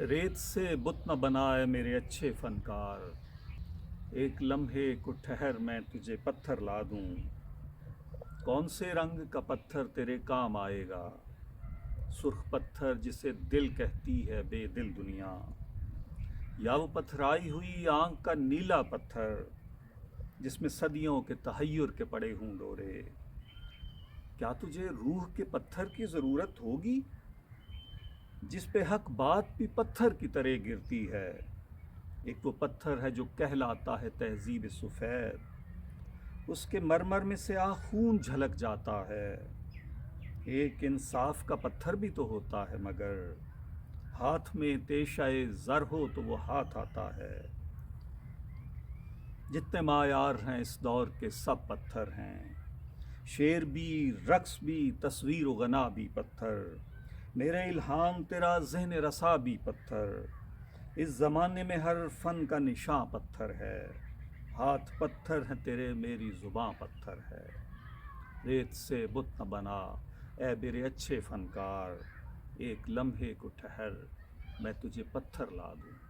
ریت سے بت نہ بنائے میرے اچھے فنکار، ایک لمحے کو ٹھہر میں تجھے پتھر لا دوں۔ کون سے رنگ کا پتھر تیرے کام آئے گا؟ سرخ پتھر جسے دل کہتی ہے بے دل دنیا، یا وہ پتھرائی ہوئی آنکھ کا نیلا پتھر جس میں صدیوں کے تحیر کے پڑے ہوں ڈورے۔ کیا تجھے روح کے پتھر کی ضرورت ہوگی جس پہ حق بات بھی پتھر کی طرح گرتی ہے؟ ایک وہ پتھر ہے جو کہلاتا ہے تہذیب سفید، اس کے مرمر میں سے خون جھلک جاتا ہے۔ ایک انصاف کا پتھر بھی تو ہوتا ہے، مگر ہاتھ میں تیشہ زر ہو تو وہ ہاتھ آتا ہے۔ جتنے معیار ہیں اس دور کے سب پتھر ہیں، شعر بھی، رقص بھی، تصویر و غنا بھی پتھر، میرے الہام تیرا ذہن رسا بھی پتھر۔ اس زمانے میں ہر فن کا نشاں پتھر ہے، ہاتھ پتھر ہیں تیرے، میری زباں پتھر ہے۔ ریت سے بت نہ بنا اے میرے اچھے فنکار، ایک لمحے کو ٹھہر میں تجھے پتھر لا دوں۔